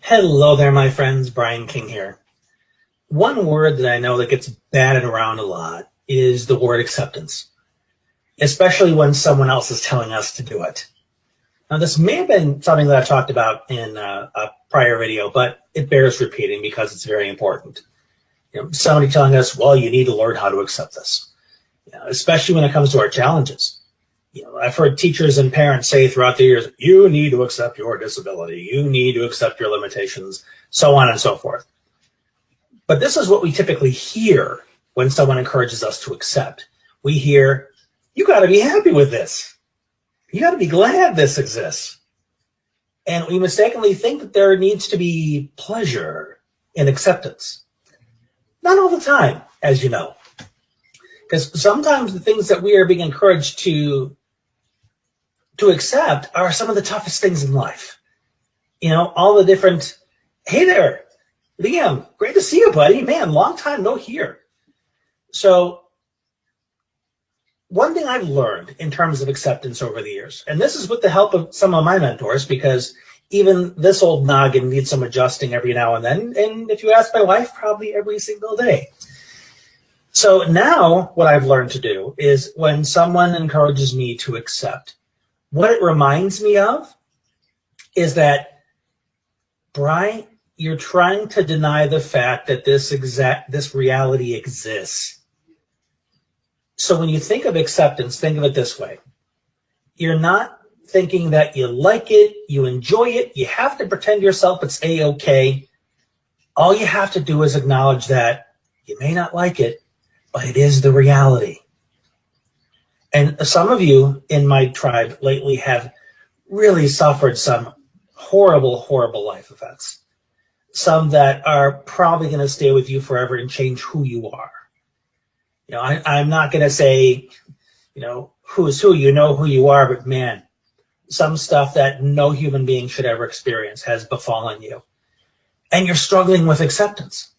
Hello there, my friends. Brian King here. One word that I know that gets batted around a lot is the word acceptance, especially when someone else is telling us to do it. Now, this may have been something that I talked about in a prior video, but it bears repeating because it's very important. Somebody telling us, well, you need to learn how to accept this, especially when it comes to our challenges. I've heard teachers and parents say throughout the years, you need to accept your disability, you need to accept your limitations, so on and so forth. But this is what we typically hear when someone encourages us to accept. We hear, you got to be happy with this. You got to be glad this exists. And we mistakenly think that there needs to be pleasure in acceptance. Not all the time, as you know. Because sometimes the things that we are being encouraged to accept are some of the toughest things in life. All the different, hey there, Liam, great to see you, buddy. Man, long time no hear. So one thing I've learned in terms of acceptance over the years, and this is with the help of some of my mentors, because even this old noggin needs some adjusting every now and then. And if you ask my wife, probably every single day. So now what I've learned to do is when someone encourages me to accept, what it reminds me of is that, Brian, you're trying to deny the fact that this reality exists. So when you think of acceptance, think of it this way. You're not thinking that you like it, you enjoy it, you have to pretend yourself it's A-okay. All you have to do is acknowledge that you may not like it, but it is the reality. And some of you in my tribe lately have really suffered some horrible, horrible life events. Some that are probably going to stay with you forever and change who you are. I'm not going to say, who's who, you know who you are, but man, some stuff that no human being should ever experience has befallen you. And you're struggling with acceptance.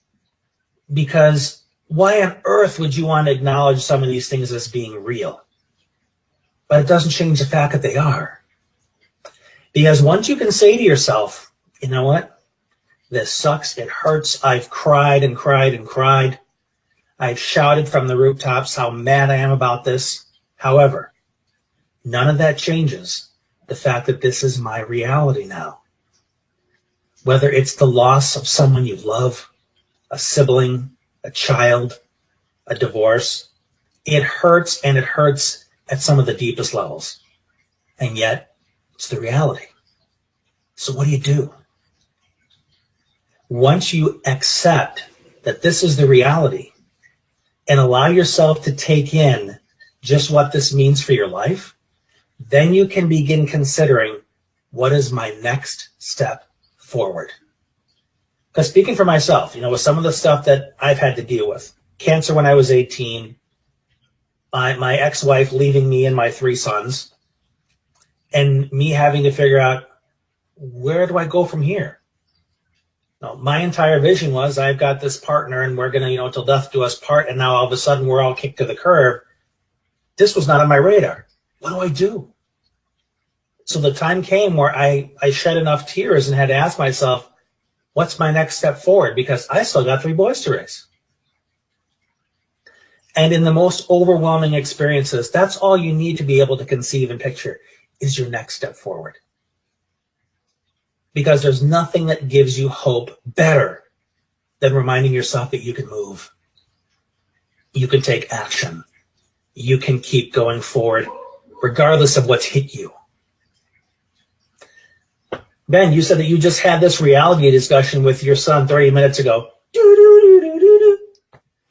Because why on earth would you want to acknowledge some of these things as being real? But it doesn't change the fact that they are. Because once you can say to yourself, you know what? This sucks. It hurts. I've cried and cried and cried. I've shouted from the rooftops how mad I am about this. However, none of that changes the fact that this is my reality now. Whether it's the loss of someone you love, a sibling, a child, a divorce, it hurts, and it hurts at some of the deepest levels. And yet, it's the reality. So what do? Once you accept that this is the reality and allow yourself to take in just what this means for your life, then you can begin considering, what is my next step forward? Because speaking for myself, with some of the stuff that I've had to deal with, cancer when I was 18, my ex-wife leaving me and my 3 sons, and me having to figure out, where do I go from here? Now, my entire vision was, I've got this partner and we're going to, till death do us part, and now all of a sudden we're all kicked to the curb. This was not on my radar. What do? So the time came where I shed enough tears and had to ask myself, what's my next step forward? Because I still got 3 boys to raise. And in the most overwhelming experiences, that's all you need to be able to conceive and picture is your next step forward. Because there's nothing that gives you hope better than reminding yourself that you can move. You can take action. You can keep going forward, regardless of what's hit you. Ben, you said that you just had this reality discussion with your son 30 minutes ago.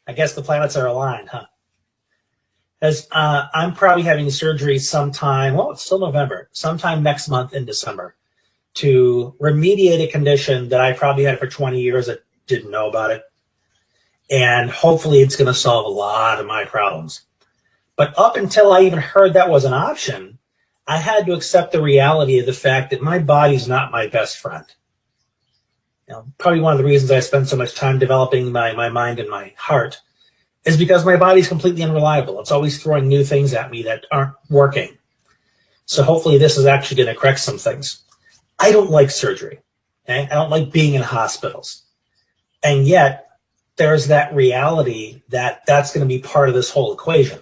I guess the planets are aligned, huh? Because I'm probably having surgery sometime, it's still November, sometime next month in December, to remediate a condition that I probably had for 20 years that didn't know about it. And hopefully it's going to solve a lot of my problems. But up until I even heard that was an option, I had to accept the reality of the fact that my body's not my best friend. Probably one of the reasons I spend so much time developing my mind and my heart is because my body's completely unreliable. It's always throwing new things at me that aren't working. So hopefully this is actually going to correct some things. I don't like surgery. Okay? I don't like being in hospitals. And yet, there's that reality that that's going to be part of this whole equation.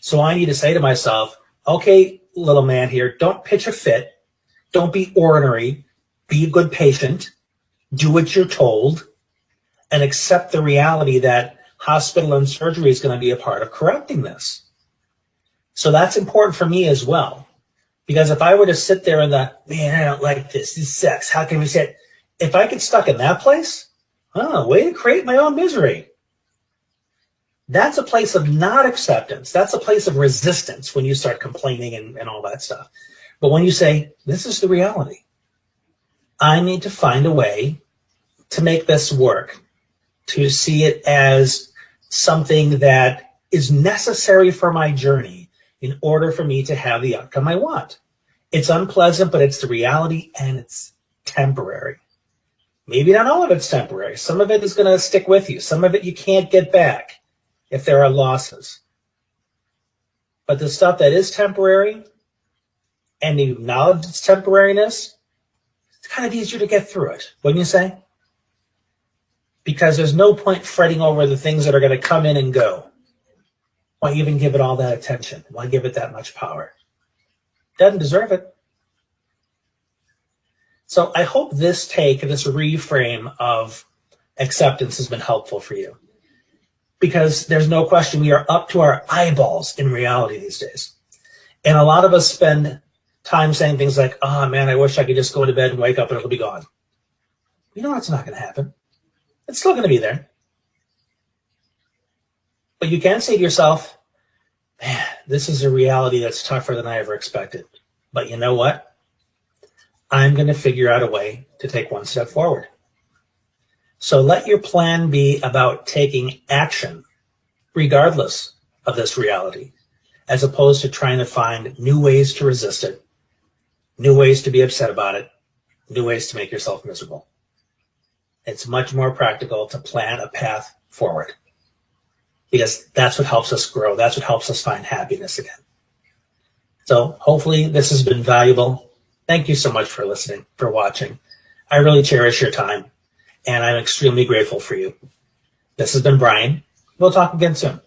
So I need to say to myself, okay, little man here, don't pitch a fit. Don't be ornery. Be a good patient. Do what you're told. And accept the reality that hospital and surgery is going to be a part of correcting this. So that's important for me as well. Because if I were to sit there in the, man, I don't like this. This sucks. How can we say it? If I get stuck in that place, way to create my own misery. That's a place of not acceptance. That's a place of resistance when you start complaining and all that stuff. But when you say, this is the reality, I need to find a way to make this work, to see it as something that is necessary for my journey in order for me to have the outcome I want. It's unpleasant, but it's the reality, and it's temporary. Maybe not all of it's temporary. Some of it is going to stick with you. Some of it you can't get back if there are losses. But the stuff that is temporary, and you acknowledge its temporariness, it's kind of easier to get through it, wouldn't you say? Because there's no point fretting over the things that are going to come in and go. Why even give it all that attention? Why give it that much power? Doesn't deserve it. So I hope this reframe of acceptance has been helpful for you. Because there's no question we are up to our eyeballs in reality these days. And a lot of us spend time saying things like, oh man, I wish I could just go to bed and wake up and it'll be gone. You know that's not going to happen. It's still going to be there. But you can say to yourself, man, this is a reality that's tougher than I ever expected. But you know what? I'm going to figure out a way to take one step forward. So let your plan be about taking action regardless of this reality, as opposed to trying to find new ways to resist it, new ways to be upset about it, new ways to make yourself miserable. It's much more practical to plan a path forward, because that's what helps us grow. That's what helps us find happiness again. So hopefully this has been valuable. Thank you so much for listening, for watching. I really cherish your time, and I'm extremely grateful for you. This has been Brian. We'll talk again soon.